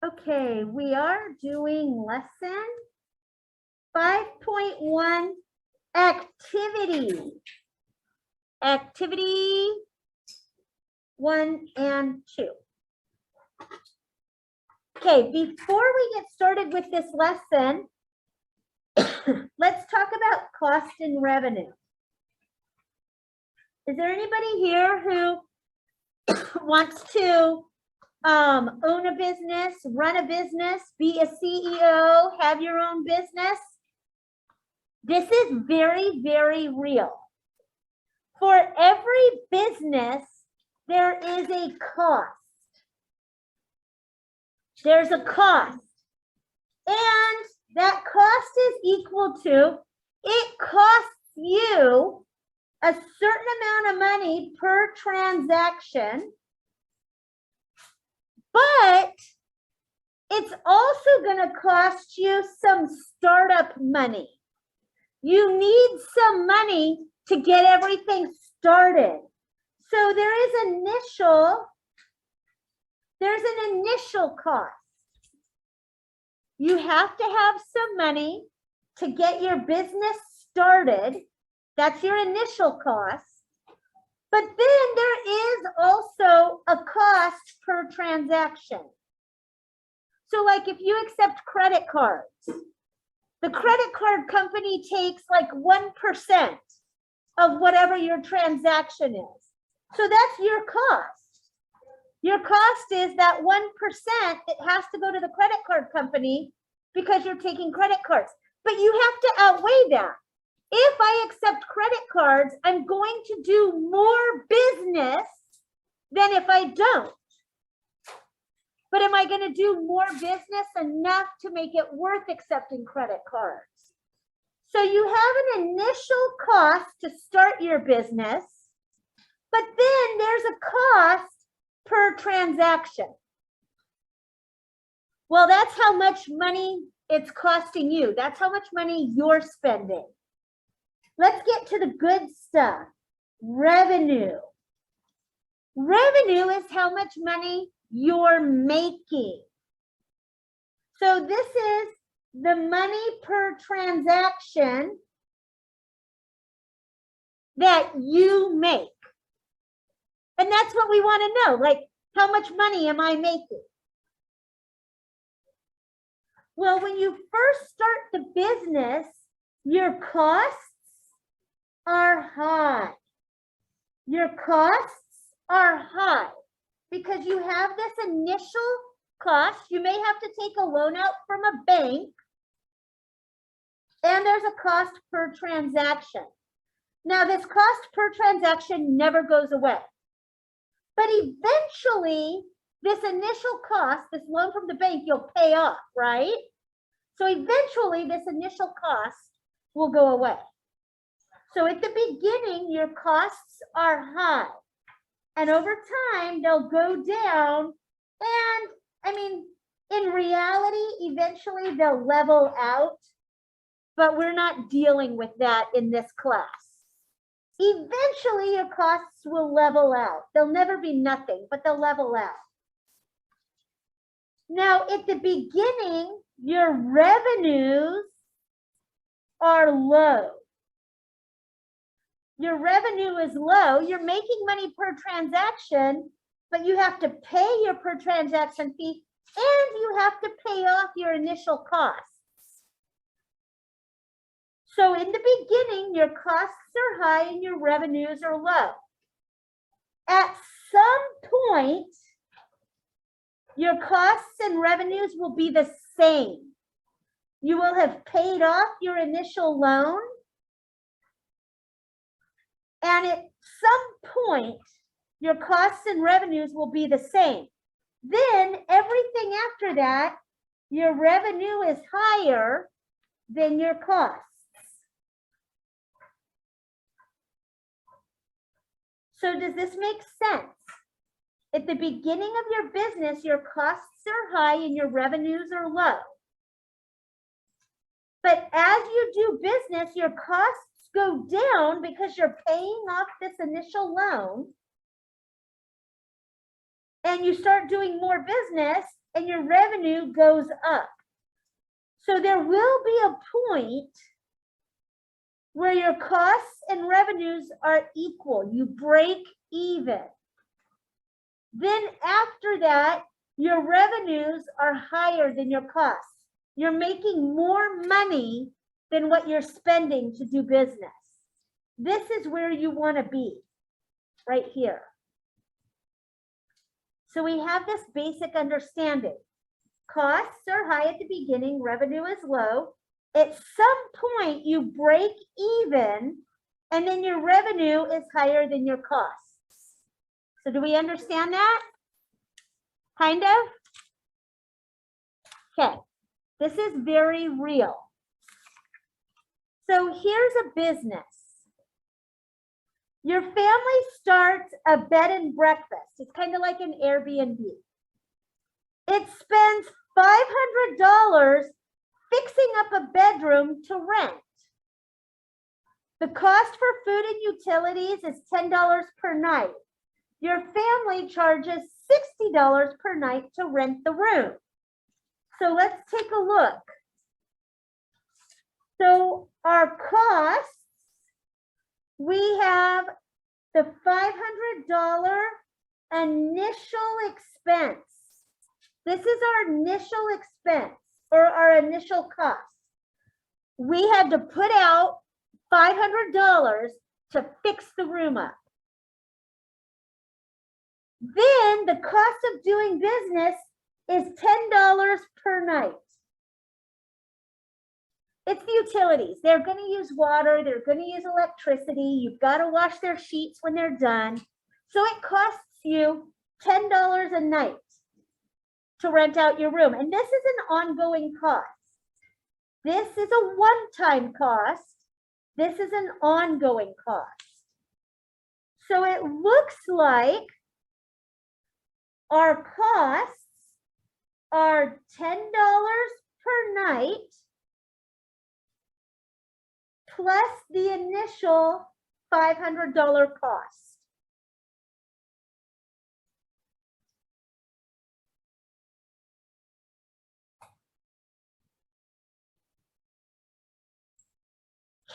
Okay, we are doing lesson 5.1 activity. Activity 1 and 2. Okay, before we get started with this lesson, let's talk about cost and revenue. Is there anybody here who wants to own a business, run a business, be a CEO, have your own business? This is very, very real. For every business, there is a cost. There's a cost. And that cost is equal to, it costs you a certain amount of money per transaction, but it's also going to cost you some startup money. You need some money to get everything started. So there's an initial cost. You have to have some money to get your business started. That's your initial cost. But then there is also a cost per transaction. So like if you accept credit cards, the credit card company takes like 1% of whatever your transaction is. So that's your cost. Your cost is that 1%, it has to go to the credit card company because you're taking credit cards. But you have to outweigh that. If I accept credit cards, I'm going to do more business than if I don't. But am I going to do more business enough to make it worth accepting credit cards? So you have an initial cost to start your business, but then there's a cost per transaction. Well, that's how much money it's costing you. That's how much money you're spending. Let's get to the good stuff. Revenue. Revenue is how much money you're making. So this is the money per transaction that you make. And that's what we want to know, like, how much money am I making? Well, when you first start the business, your costs are high. Your costs are high because you have this initial cost. You may have to take a loan out from a bank, and there's a cost per transaction. Now, this cost per transaction never goes away. But eventually, this initial cost, this loan from the bank, you'll pay off, right? So eventually, this initial cost will go away. So at the beginning, your costs are high. And over time, they'll go down. And I mean, in reality, eventually they'll level out. But we're not dealing with that in this class. Eventually, your costs will level out. They'll never be nothing, but they'll level out. Now, at the beginning, your revenues are low. Your revenue is low. You're making money per transaction, but you have to pay your per transaction fee and you have to pay off your initial costs. So in the beginning, your costs are high and your revenues are low. At some point, your costs and revenues will be the same. You will have paid off your initial loan. And at some point, your costs and revenues will be the same. Then everything after that, your revenue is higher than your costs. So does this make sense? At the beginning of your business, your costs are high and your revenues are low. But as you do business, your costs go down because you're paying off this initial loan. And you start doing more business, and your revenue goes up. So there will be a point where your costs and revenues are equal. You break even. Then after that, your revenues are higher than your costs. You're making more money than what you're spending to do business. This is where you want to be, right here. So we have this basic understanding. Costs are high at the beginning, revenue is low. At some point, you break even, and then your revenue is higher than your costs. So do we understand that? Kind of? Okay, this is very real. So here's a business. Your family starts a bed and breakfast. It's kind of like an Airbnb. It spends $500 fixing up a bedroom to rent. The cost for food and utilities is $10 per night. Your family charges $60 per night to rent the room. So let's take a look. So our costs, we have the $500 initial expense. This is our initial expense or our initial cost. We had to put out $500 to fix the room up. Then the cost of doing business is $10 per night. It's the utilities. They're going to use water. They're going to use electricity. You've got to wash their sheets when they're done. So it costs you $10 a night to rent out your room. And this is an ongoing cost. This is a one-time cost. This is an ongoing cost. So it looks like our costs are $10 per night plus the initial $500 cost.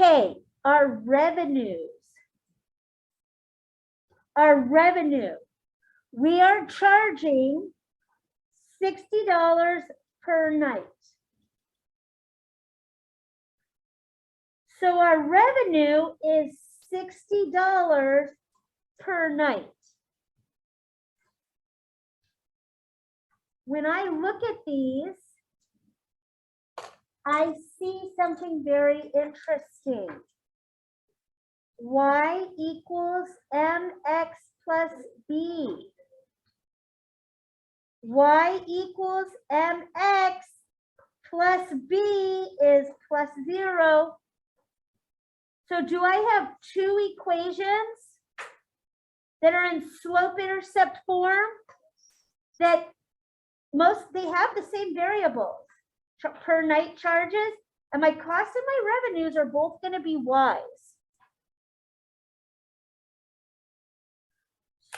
Okay, our revenues. Our revenue. We are charging $60 per night. So our revenue is $60 per night. When I look at these, I see something very interesting. Y equals mx plus b. Y equals mx plus b is plus 0. So do I have two equations that are in slope-intercept form that they have the same variables per night charges, and my costs and my revenues are both going to be y's.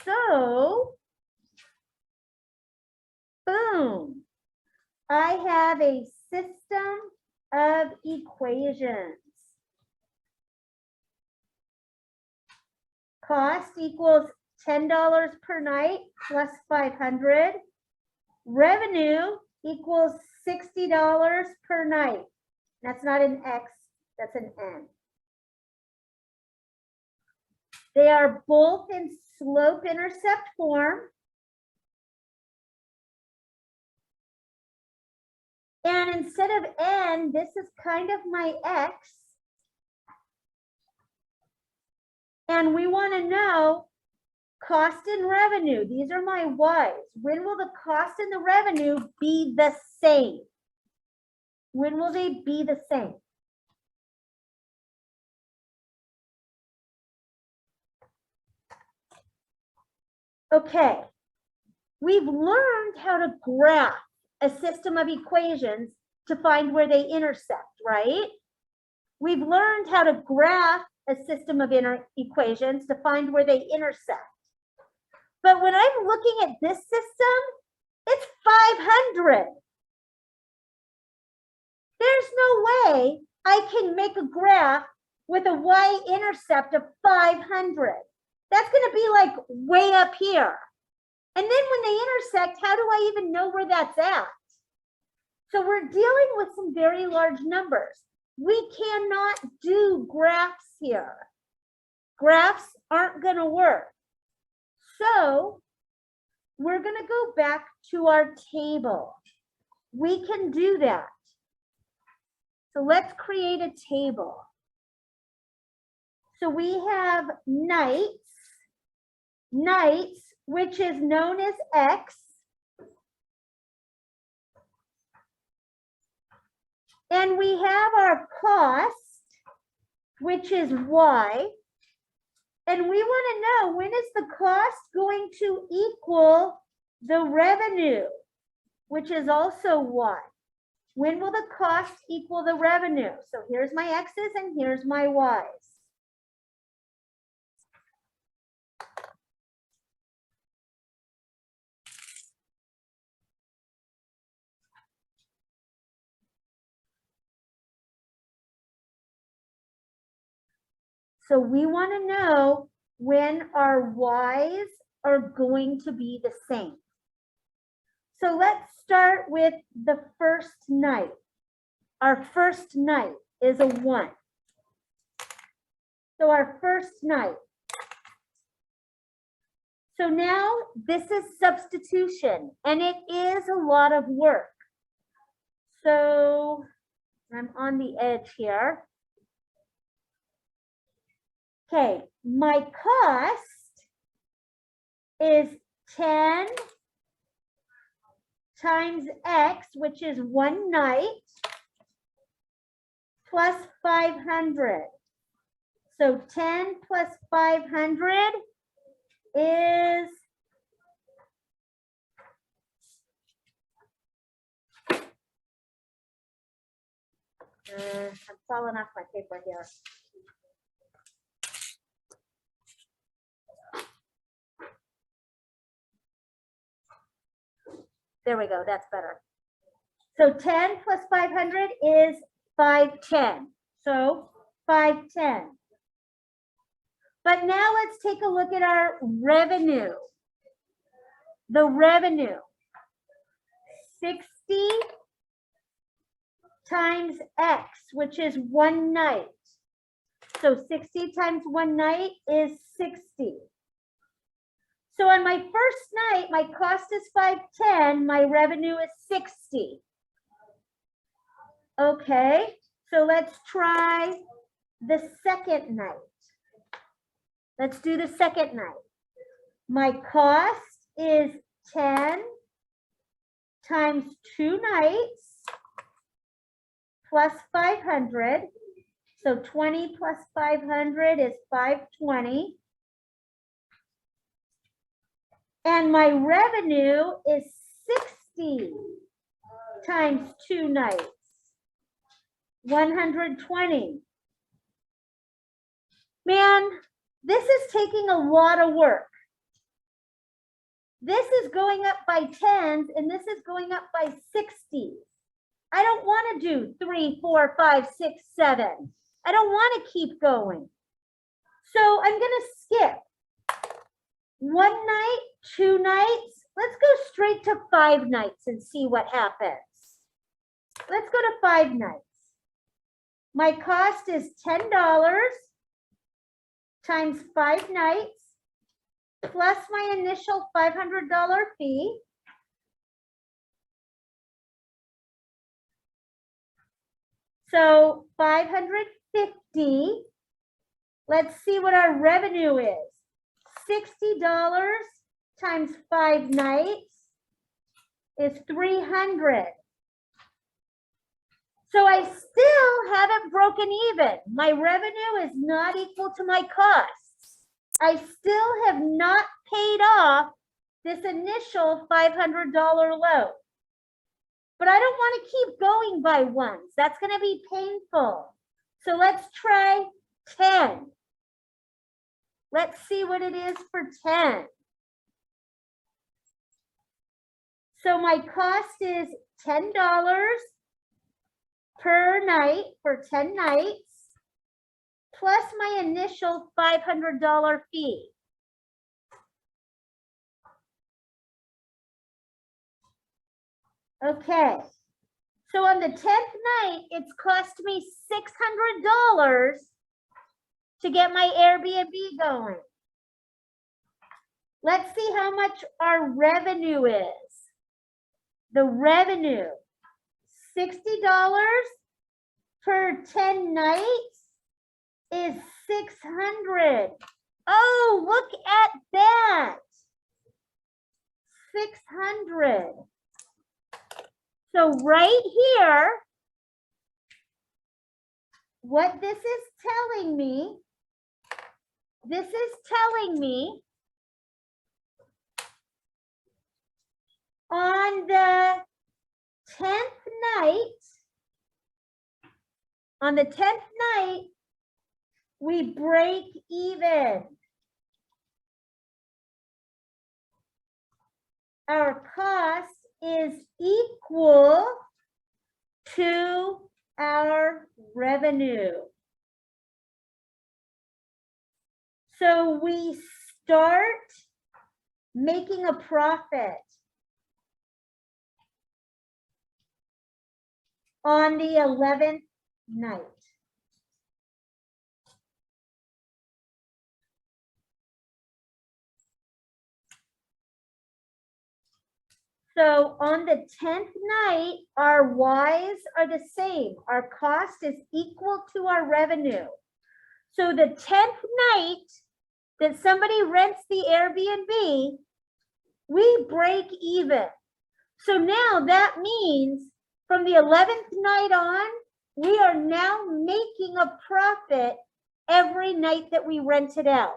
So, boom, I have a system of equations. Cost equals $10 per night plus 500. Revenue equals $60 per night. That's not an X, that's an N. They are both in slope-intercept form. And instead of N, this is kind of my X. And we want to know cost and revenue. These are my Y's. When will the cost and the revenue be the same? When will they be the same? Okay, we've learned how to graph a system of equations to find where they intersect, right? We've learned how to graph a system of equations to find where they intersect. But when I'm looking at this system, It's 500. There's no way I can make a graph with a y-intercept of 500. That's going to be like way up here. And then when they intersect, how do I even know where that's at? So we're dealing with some very large numbers. We cannot do graphs here. Graphs aren't going to work. So we're going to go back to our table. We can do that. So let's create a table. So we have nights, which is known as X. And we have our cost, which is Y. And we want to know, when is the cost going to equal the revenue, which is also Y? When will the cost equal the revenue? So here's my X's and here's my Y's. So we want to know when our Y's are going to be the same. So let's start with the first night. Our first night is a 1. So our first night. So now this is substitution, and it is a lot of work. So I'm on the edge here. Okay, my cost is 10 times X, which is 1 night, plus 500. So 10 plus 500 is I'm falling off my paper here. There we go, that's better. So 10 plus 500 is 510. So 510. But now let's take a look at our revenue. The revenue, 60 times X, which is 1 night. So 60 times 1 night is 60. So on my first night, my cost is 510, my revenue is 60. Okay, so let's try the second night. Let's do the second night. My cost is 10 times 2 nights plus 500. So 20 plus 500 is 520. And my revenue is 60 times 2 nights, 120. Man, this is taking a lot of work. This is going up by 10s and this is going up by 60s. I don't want to do 3, 4, 5, 6, 7. I don't want to keep going. So I'm going to skip 1 night, 2 nights. Let's go straight to 5 nights and see what happens. Let's go to 5 nights. My cost is $10 times 5 nights plus my initial $500 fee. So 550. Let's see what our revenue is. $60 times 5 nights is 300. So I still haven't broken even. My revenue is not equal to my costs. I still have not paid off this initial $500 loan. But I don't want to keep going by ones. That's going to be painful. So let's try 10. Let's see what it is for 10. So my cost is $10 per night for 10 nights, plus my initial $500 fee. Okay, so on the 10th night, it's cost me $600 to get my Airbnb going. Let's see how much our revenue is. The revenue, $60 per 10 nights is $600. Oh, look at that. $600. So right here, what this is telling me, on the 10th night, we break even. Our cost is equal to our revenue. So we start making a profit on the 11th night. So on the 10th night, our Y's are the same. Our cost is equal to our revenue. So the 10th night that somebody rents the Airbnb, we break even. So now that means from the 11th night on, we are now making a profit every night that we rent it out.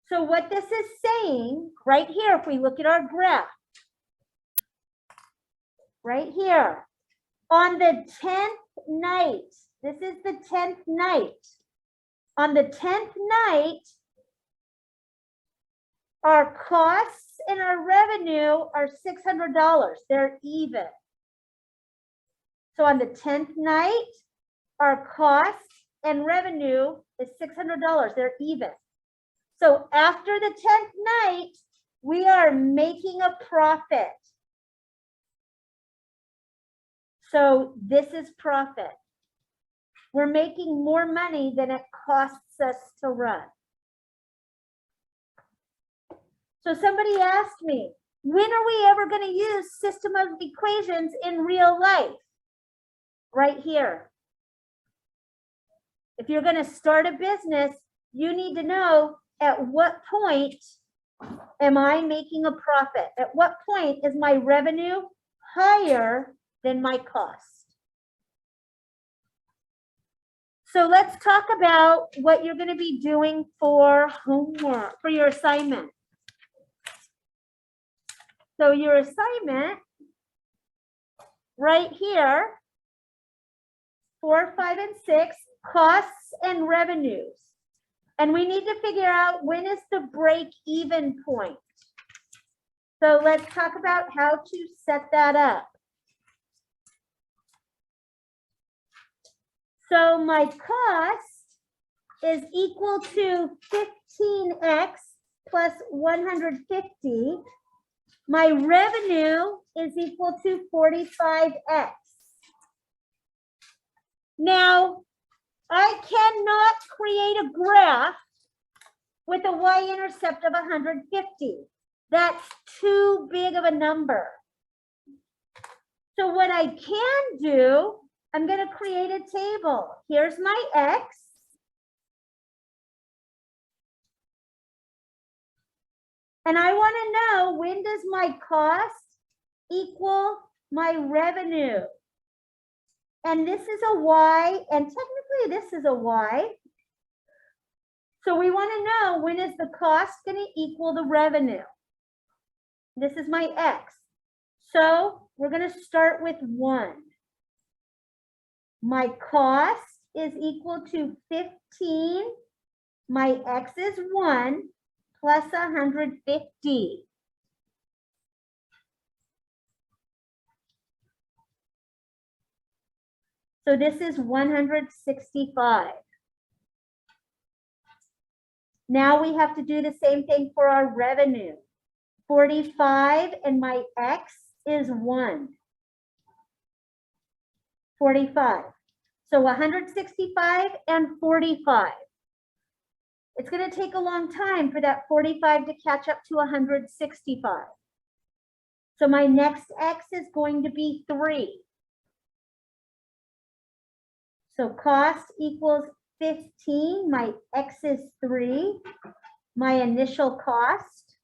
So what this is saying right here, if we look at our graph, right here, on the 10th night, this is the 10th night. On the 10th night, our costs and our revenue are $600. They're even. So on the 10th night, our cost and revenue is $600. They're even. So after the 10th night, we are making a profit. So this is profit. We're making more money than it costs us to run. So somebody asked me, when are we ever going to use system of equations in real life? Right here. If you're going to start a business, you need to know at what point am I making a profit? At what point is my revenue higher than my cost? So let's talk about what you're going to be doing for homework, for your assignment. So your assignment right here, 4, 5, and 6, costs and revenues. And we need to figure out when is the break-even point. So let's talk about how to set that up. So my cost is equal to 15x plus 150. My revenue is equal to 45x. Now, I cannot create a graph with a y-intercept of 150. That's too big of a number. So what I can do, I'm going to create a table. Here's my x. And I want to know, when does my cost equal my revenue? And this is a y, and technically this is a y. So we want to know, when is the cost going to equal the revenue? This is my x. So we're going to start with 1. My cost is equal to 15. My x is 1 plus 150. So this is 165. Now we have to do the same thing for our revenue. 45 and my X is 1. 45. So 165 and 45. It's going to take a long time for that 45 to catch up to 165. So my next X is going to be 3. So cost equals 15. My X is 3. My initial cost.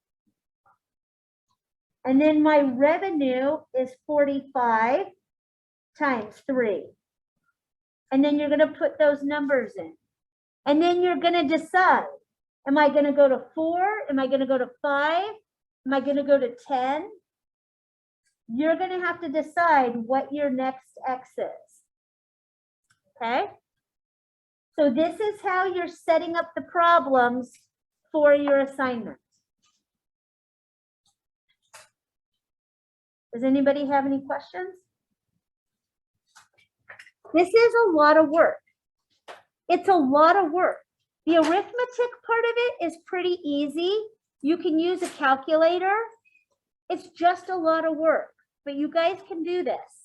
And then my revenue is 45 times 3. And then you're going to put those numbers in. And then you're going to decide, am I going to go to 4? Am I going to go to 5? Am I going to go to 10? You're going to have to decide what your next X is. Okay? So this is how you're setting up the problems for your assignment. Does anybody have any questions? This is a lot of work. It's a lot of work. The arithmetic part of it is pretty easy. You can use a calculator. It's just a lot of work, but you guys can do this.